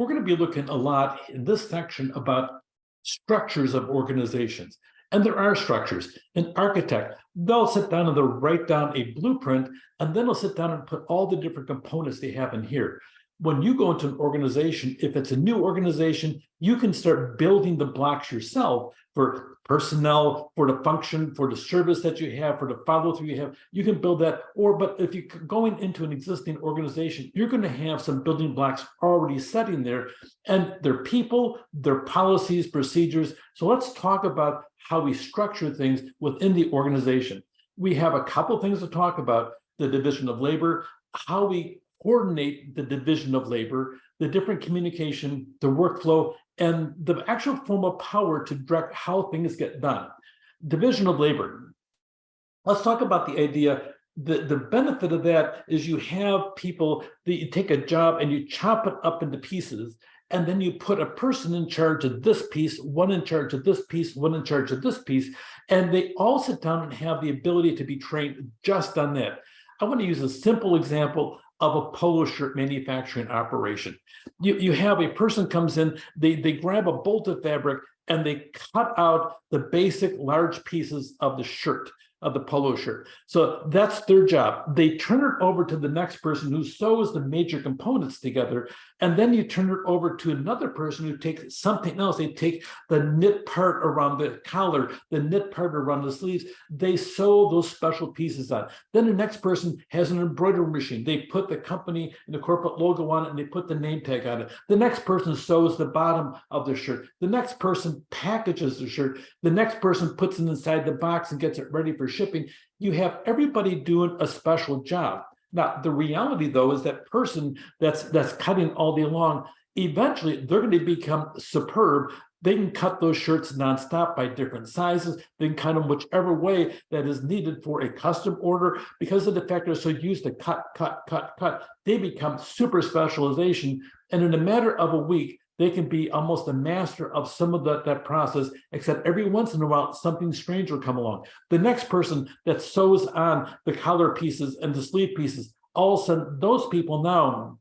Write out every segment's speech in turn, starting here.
we're going to be looking a lot in this section about structures of organizations. And there are structures. An architect, they'll sit down and they'll write down a blueprint, and then they'll sit down and put all the different components they have in here. When you go into an organization, if it's a new organization, you can start building the blocks yourself for personnel, for the function, for the service that you have, for the follow through you have. You can build that. But if you're going into an existing organization, you're going to have some building blocks already set in there, and their people, their policies, procedures. So let's talk about how we structure things within the organization. We have a couple things to talk about: the division of labor, how we coordinate the division of labor, the different communication, the workflow, and the actual form of power to direct how things get done. Division of labor. Let's talk about the idea. The benefit of that is you have people that you take a job and you chop it up into pieces, and then you put a person in charge of this piece, one in charge of this piece, one in charge of this piece, and they all sit down and have the ability to be trained just on that. I want to use a simple example of a polo shirt manufacturing operation. You have a person comes in, they grab a bolt of fabric and they cut out the basic large pieces of the shirt, of the polo shirt. So that's their job. They turn it over to the next person who sews the major components together. And then you turn it over to another person who takes something else. They take the knit part around the collar, the knit part around the sleeves. They sew those special pieces on. Then the next person has an embroidery machine. They put the company and the corporate logo on it, and they put the name tag on it. The next person sews the bottom of the shirt. The next person packages the shirt. The next person puts it inside the box and gets it ready for shipping. You have everybody doing a special job. Now, the reality, though, is that person that's cutting all day long, eventually they're going to become superb. They can cut those shirts nonstop by different sizes. They can cut them whichever way that is needed for a custom order. Because of the fact they're so used to cut, they become super specialization. And in a matter of a week, they can be almost a master of some of that process, except every once in a while, something strange will come along. The next person that sews on the collar pieces and the sleeve pieces, all of a sudden, those people now,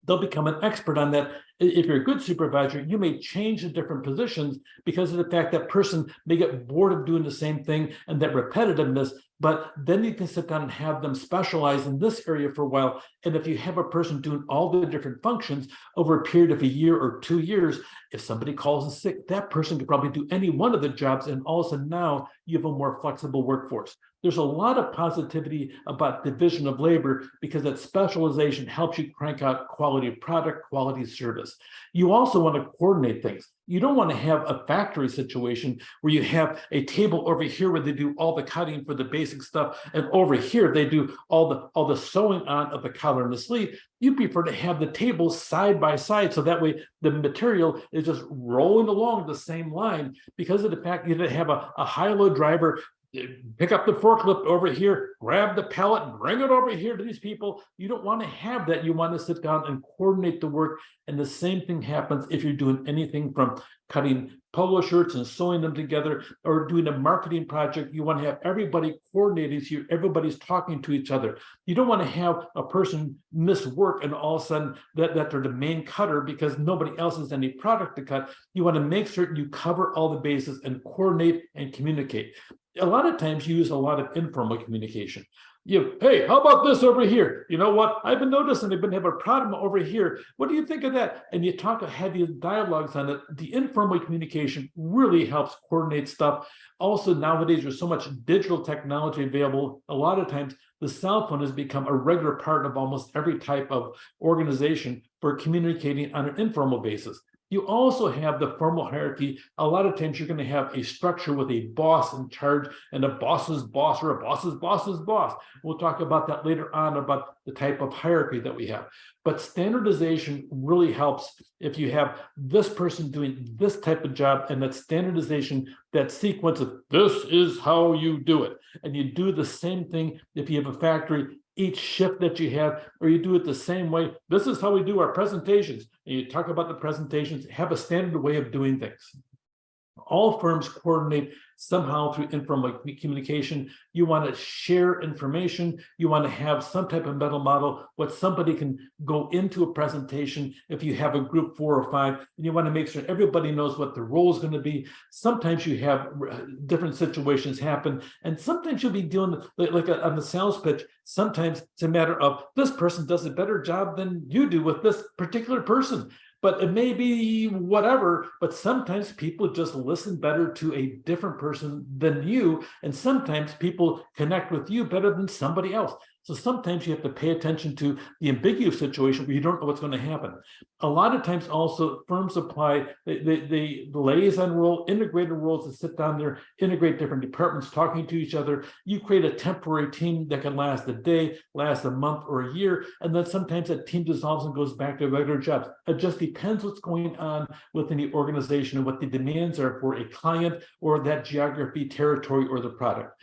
they'll become an expert on that. If you're a good supervisor, you may change the different positions because of the fact that person may get bored of doing the same thing and that repetitiveness, but then you can sit down and have them specialize in this area for a while. And if you have a person doing all the different functions over a period of a year or 2 years, if somebody calls in sick, that person could probably do any one of the jobs, and all of a sudden now you have a more flexible workforce. There's a lot of positivity about division of labor because that specialization helps you crank out quality product, quality service. You also want to coordinate things. You don't want to have a factory situation where you have a table over here where they do all the cutting for the basic stuff, and over here they do all the sewing on of the collar and the sleeve. You prefer to have the tables side by side, so that way the material is just rolling along the same line. Because of the fact you have a high-low driver pick up the forklift over here, grab the pallet, and bring it over here to these people. You don't want to have that. You want to sit down and coordinate the work. And the same thing happens if you're doing anything from cutting polo shirts and sewing them together or doing a marketing project. You want to have everybody coordinating so everybody's talking to each other. You don't want to have a person miss work and all of a sudden that they're the main cutter because nobody else has any product to cut. You want to make certain you cover all the bases and coordinate and communicate. A lot of times you use a lot of informal communication. Hey, how about this over here? You know what? I've been noticing they've been having a problem over here. What do you think of that? And you talk, have these dialogues on it. The informal communication really helps coordinate stuff. Also, nowadays, there's so much digital technology available. A lot of times, the cell phone has become a regular part of almost every type of organization for communicating on an informal basis. You also have the formal hierarchy. A lot of times you're going to have a structure with a boss in charge and a boss's boss or a boss's boss's boss. We'll talk about that later on about the type of hierarchy that we have. But standardization really helps if you have this person doing this type of job, and that standardization, that sequence of this is how you do it. And you do the same thing if you have a factory. Each shift that you have, or you do it the same way. This is how we do our presentations. And you talk about the presentations, have a standard way of doing things. All firms coordinate somehow through informal communication. You want to share information. You want to have some type of mental model, what somebody can go into a presentation. If you have a group 4 or 5, and you want to make sure everybody knows what the role is going to be. Sometimes you have different situations happen, and sometimes you'll be dealing like on the sales pitch. Sometimes it's a matter of this person does a better job than you do with this particular person. But it may be whatever, but sometimes people just listen better to a different person than you. And sometimes people connect with you better than somebody else. So sometimes you have to pay attention to the ambiguous situation where you don't know what's going to happen. A lot of times also firms apply the liaison role, integrated roles that sit down there, integrate different departments talking to each other. You create a temporary team that can last a day, last a month or a year. And then sometimes that team dissolves and goes back to regular jobs. It just depends what's going on within the organization and what the demands are for a client or that geography, territory, or the product.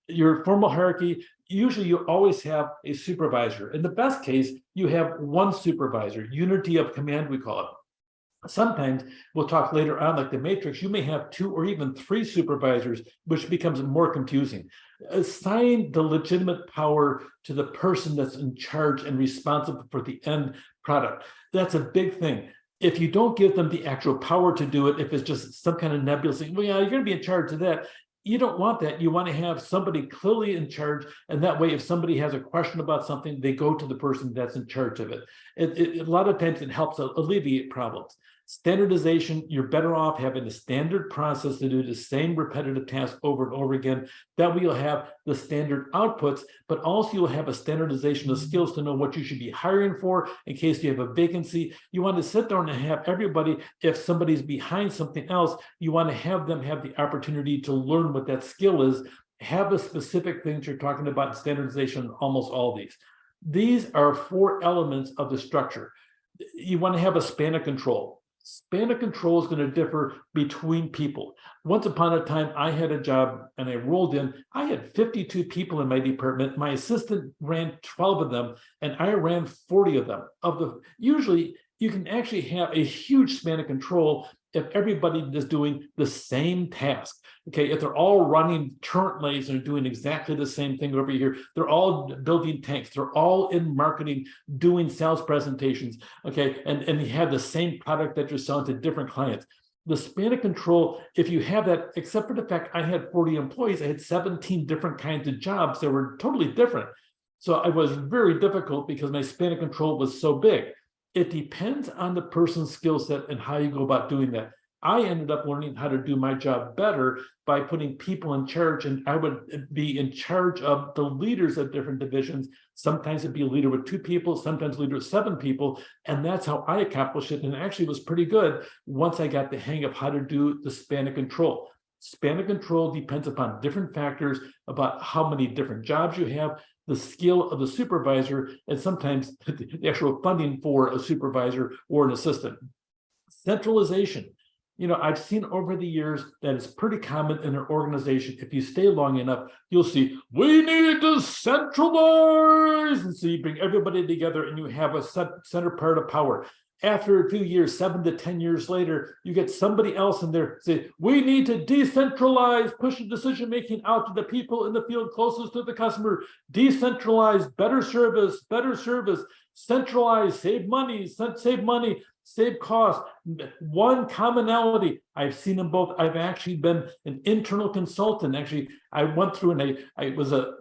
Your formal hierarchy, usually you always have a supervisor. In the best case, you have one supervisor, unity of command, we call it. Sometimes we'll talk later on, like the matrix, you may have 2 or even 3 supervisors, which becomes more confusing. Assign the legitimate power to the person that's in charge and responsible for the end product. That's a big thing. If you don't give them the actual power to do it, if it's just some kind of nebulous thing, well, yeah, you're going to be in charge of that. You don't want that. You want to have somebody clearly in charge. And that way, if somebody has a question about something, they go to the person that's in charge of it. A lot of times it helps alleviate problems. Standardization, you're better off having a standard process to do the same repetitive task over and over again. That way you'll have the standard outputs, but also you'll have a standardization of skills to know what you should be hiring for in case you have a vacancy. You want to sit down and have everybody, if somebody's behind something else, you want to have them have the opportunity to learn what that skill is, have the specific things you're talking about in standardization, almost all these. These are 4 elements of the structure. You want to have a span of control. Span of control is going to differ between people. Once upon a time, I had a job and I rolled in. I had 52 people in my department. My assistant ran 12 of them, and I ran 40 of them. Usually, you can actually have a huge span of control if everybody is doing the same task. Okay, if they're all running turret lanes and doing exactly the same thing over here, they're all building tanks, they're all in marketing, doing sales presentations, okay, and you have the same product that you're selling to different clients. The span of control, if you have that, except for the fact I had 40 employees, I had 17 different kinds of jobs that were totally different. So it was very difficult because my span of control was so big. It depends on the person's skill set and how you go about doing that. I ended up learning how to do my job better by putting people in charge, and I would be in charge of the leaders of different divisions. Sometimes it'd be a leader with 2 people, sometimes a leader with 7 people, and that's how I accomplished it. And it actually was pretty good once I got the hang of how to do the span of control. Span of control depends upon different factors about how many different jobs you have, the skill of the supervisor, and sometimes the actual funding for a supervisor or an assistant. Centralization. You know, I've seen over the years that it's pretty common in an organization. If you stay long enough, you'll see, we need to centralize. And so you bring everybody together and you have a center part of power. After a few years, 7 to 10 years later, you get somebody else in there say, we need to decentralize, push the decision-making out to the people in the field closest to the customer, decentralize, better service, centralize, save money, save cost, one commonality. I've seen them both. I've actually been an internal consultant. Actually, I went through and I was a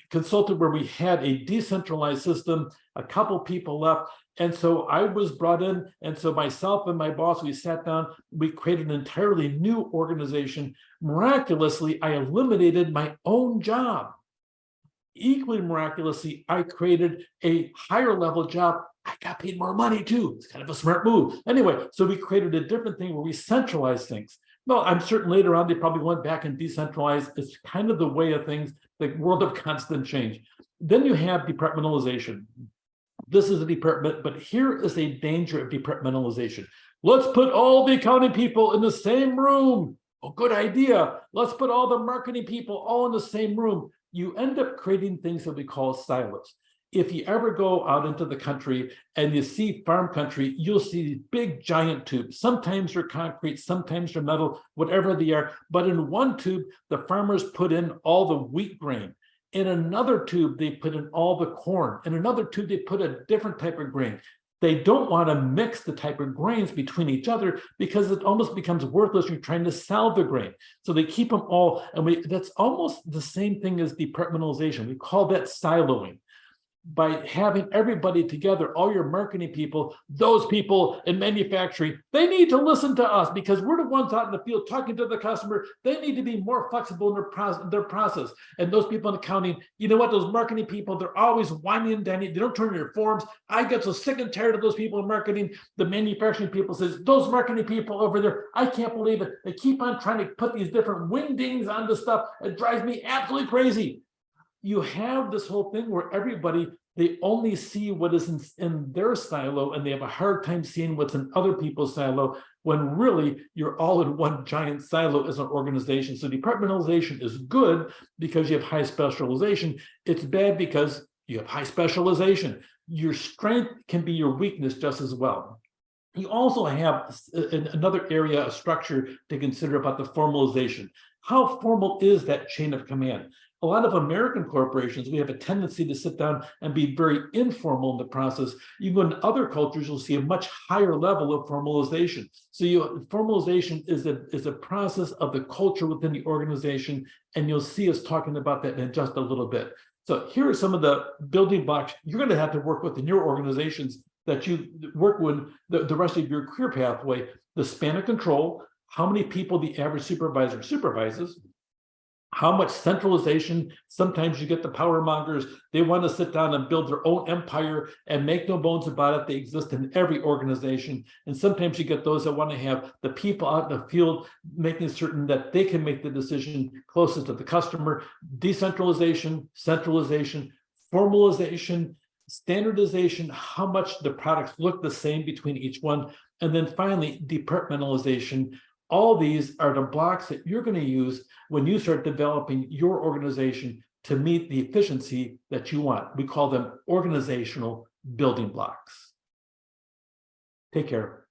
consultant where we had a decentralized system, a couple people left. And so I was brought in. And so myself and my boss, we sat down, we created an entirely new organization. Miraculously, I eliminated my own job. Equally miraculously, I created a higher level job. I got paid more money too. It's kind of a smart move. Anyway, so we created a different thing where we centralize things. Well, I'm certain later on they probably went back and decentralized. It's kind of the way of things, the world of constant change. Then you have departmentalization. This is a department, but here is a danger of departmentalization. Let's put all the accounting people in the same room. Oh, good idea. Let's put all the marketing people all in the same room. You end up creating things that we call silos. if you ever go out into the country and you see farm country, you'll see these big giant tubes. Sometimes they're concrete, sometimes they're metal, whatever they are. But in one tube, the farmers put in all the wheat grain. In another tube, they put in all the corn. In another tube, they put a different type of grain. They don't want to mix the type of grains between each other because it almost becomes worthless. You're trying to sell the grain. So they keep them all, and that's almost the same thing as departmentalization. We call that siloing. By having everybody together, all your marketing people, those people in manufacturing, they need to listen to us because we're the ones out in the field talking to the customer. They need to be more flexible in their process. And those people in accounting, you know what, those marketing people, they're always whining and dining. They don't turn in their forms. I get so sick and tired of those people in marketing. The manufacturing people says, those marketing people over there, I can't believe it. They keep on trying to put these different wingdings on the stuff. It drives me absolutely crazy. You have this whole thing where everybody, they only see what is in their silo, and they have a hard time seeing what's in other people's silo, when really you're all in one giant silo as an organization. So departmentalization is good because you have high specialization. It's bad because you have high specialization. Your strength can be your weakness just as well. You also have another area of structure to consider about the formalization. How formal is that chain of command? A lot of American corporations, we have a tendency to sit down and be very informal in the process. You go in other cultures, you'll see a much higher level of formalization. So formalization is a process of the culture within the organization, and you'll see us talking about that in just a little bit. So here are some of the building blocks you're going to have to work with in your organizations that you work with the rest of your career pathway. The span of control, how many people the average supervisor supervises, how much centralization. Sometimes you get the power mongers. They want to sit down and build their own empire, and make no bones about it, they exist in every organization. And sometimes you get those that want to have the people out in the field making certain that they can make the decision closest to the customer. Decentralization, centralization, formalization, standardization, how much the products look the same between each one. And then finally, departmentalization. All these are the blocks that you're going to use when you start developing your organization to meet the efficiency that you want. We call them organizational building blocks. Take care.